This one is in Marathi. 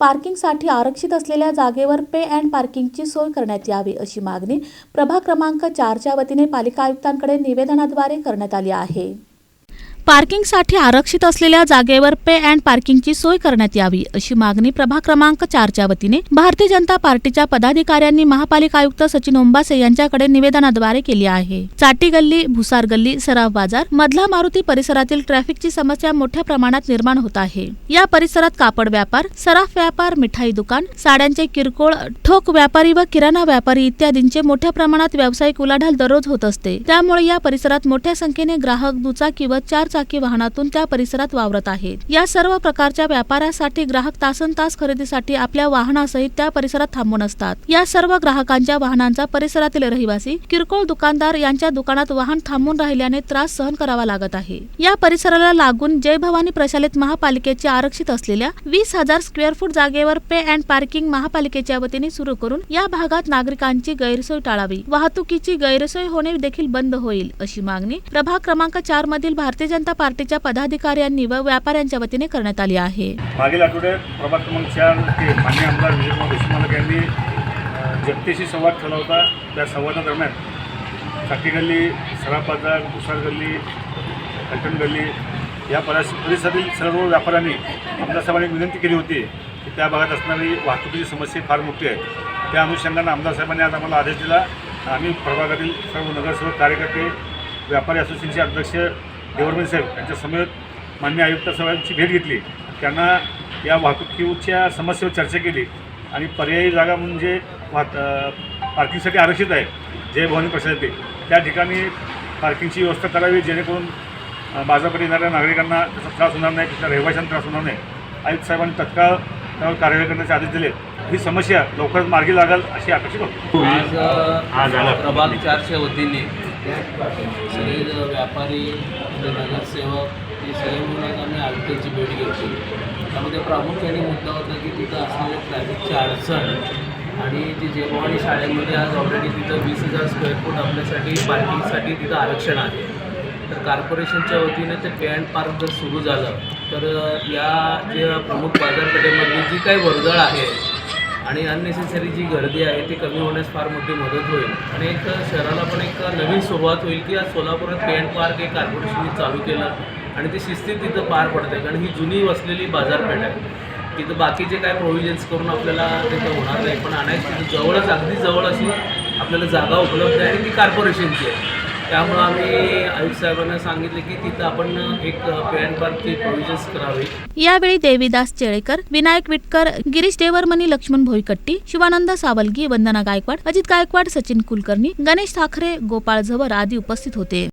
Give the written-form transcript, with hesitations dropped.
पार्किंगसाठी आरक्षित असलेल्या जागेवर पे अँड पार्किंगची सोय करण्यात यावी अशी मागणी प्रभाग क्रमांक 4च्या वतीने पालिका आयुक्तांकडे निवेदनाद्वारे करण्यात आली आहे। पार्किंगसाठी आरक्षित असलेल्या जागेवर पे अँड पार्किंगची सोय करण्यात यावी अशी मागणी प्रभाग क्रमांक 4च्या वतीने भारतीय जनता पार्टीच्या पदाधिकाऱ्यांनी महापालिका आयुक्त सचिन ओंबासे यांच्याकडे निवेदनाद्वारे केली आहे। चाटी गल्ली, भुसार गल्ली, सराफ बाजार, मधला मारुती परिसरातील ट्रॅफिकची समस्या मोठ्या प्रमाणात निर्माण होत आहे। या परिसरात कापड व्यापार, सराफ व्यापार, मिठाई दुकान, साड्यांचे किरकोळ, ठोक व्यापारी व किराणा व्यापारी इत्यादींचे मोठ्या प्रमाणात व्यावसायिक उलाढाल दररोज होत असते। त्यामुळे या परिसरात मोठ्या संख्येने ग्राहक दुचाकी व चारचाकी वाहनातून त्या परिसरात वावरत आहेत। या सर्व प्रकारच्या व्यापारासाठी ग्राहक तासनतास खरेदीसाठी आपल्या वाहनासहित त्या परिसरात थांबून असतात। या सर्व ग्राहकांच्या वाहनांचा परिसरातील रहिवासी, किरकोळ दुकानदार यांच्या दुकानात वाहन थांबून राहिल्याने त्रास सहन करावा लागत आहे। या परिसराला लागून जय भवानी प्रशालेत महापालिकेचे आरक्षित असलेल्या 20,000 स्क्वेअर फूट जागेवर पे अँड पार्किंग महापालिकेच्या वतीने सुरू करून या भागात नागरिकांची गैरसोय टाळावी, वाहतुकीची गैरसोय होणे देखील बंद होईल अशी मागणी प्रभाग क्रमांक 4 मधील भारतीय जनता पार्टीच्या पदाधिकाऱ्यांनी व व्यापाऱ्यांच्या वतीने करण्यात आली आहे। मागील आठवड्यात प्रभाग क्रमांक 4 ते माननीय आमदार विजयकुमार देशमुख यांनी जनतेशी संवाद केला होता। त्या संवादादरम्यान चाटी गल्ली, सराफ बाजार, भुसार गल्ली, कल्टन गल्ली या परिसरातील सर्व व्यापाऱ्यांनी आमदार साहेबांनी विनंती केली होती की त्या भागात असणारी वाहतुकीची समस्या फार मोठी आहे। त्या अनुषंगाने आमदार साहेबांनी आज आम्हाला आदेश दिला। आम्ही प्रभागातील सर्व नगरसेवक, कार्यकर्ते, व्यापारी असोसिएशनचे अध्यक्ष देवरमन साहेब यांच्या समेत माननीय आयुक्त साहेबांची भेट घेतली। त्यांना या वाहतुकीच्या समस्येवर चर्चा केली आणि पर्यायी जागा म्हणजे पार्किंगसाठी आरक्षित आहे जय भवानी प्रशालेत, त्या ठिकाणी पार्किंगची व्यवस्था करावी जेणेकरून बाजारपेठेत येणाऱ्या नागरिकांना त्याचा त्रास होणार नाही, त्याच्या रहिवाशांना त्रास होणार नाही। आयुक्त साहेबांनी तत्काळ त्यावर कार्यवाही करण्याचे आदेश दिले। ही समस्या लवकरच मार्गी लागेल अशी अपेक्षा करतो। आज प्रभाग 4च्या वतीने सगळे व्यापारी, नगरसेवक हे सगळे मिळून आज आम्ही आयुक्तांची भेट घेतली। त्यामध्ये प्रामुख्याने मुद्दा होता की तिथं असलेल्या ट्रॅफिकची अडचण आणि ती जय भवानी शाळेमध्ये आज ऑलरेडी तिथं 20,000 स्क्वेअर फूट आपल्यासाठी पार्किंगसाठी तिथं आरक्षण आहे। तर कॉर्पोरेशनच्या वतीने ते पे अँड पार्क जर सुरू झालं तर या जे प्रमुख बाजारपेठेमधली जी काही वर्दळ आहे आणि अननेसेसरी जी गर्दी आहे ती कमी होण्यास फार मोठी मदत होईल आणि एक शहराला पण एक नवीन सुरुवात होईल की आज सोलापुरात पे अँड पार्क हे कॉर्पोरेशनने चालू केलं आणि ती शिस्तीत तिथं पार पडते। कारण ही जुनी वसलेली बाजारपेठ आहे, तिथं बाकीचे काय प्रोव्हिजन्स करून आपल्याला तिथं होणार नाही, पण आणायची तिथं जवळच, अगदी जवळ अशी आपल्याला जागा उपलब्ध आहे आणि ती कॉर्पोरेशनची आहे। त्यामुळे आम्ही आयुक्त साहेबांना सांगितले की तिथं आपण एक पे अँड पार्कची प्रोव्हिजन्स करावी। यावेळी देवीदास चेळेकर, विनायक विटकर, गिरीश देवरमनी, लक्ष्मण भोईकट्टी, शिवानंद सावलगी, वंदना गायकवाड, अजित गायकवाड, सचिन कुलकर्णी, गणेश ठाकरे, गोपाळ झवर आदी उपस्थित होते।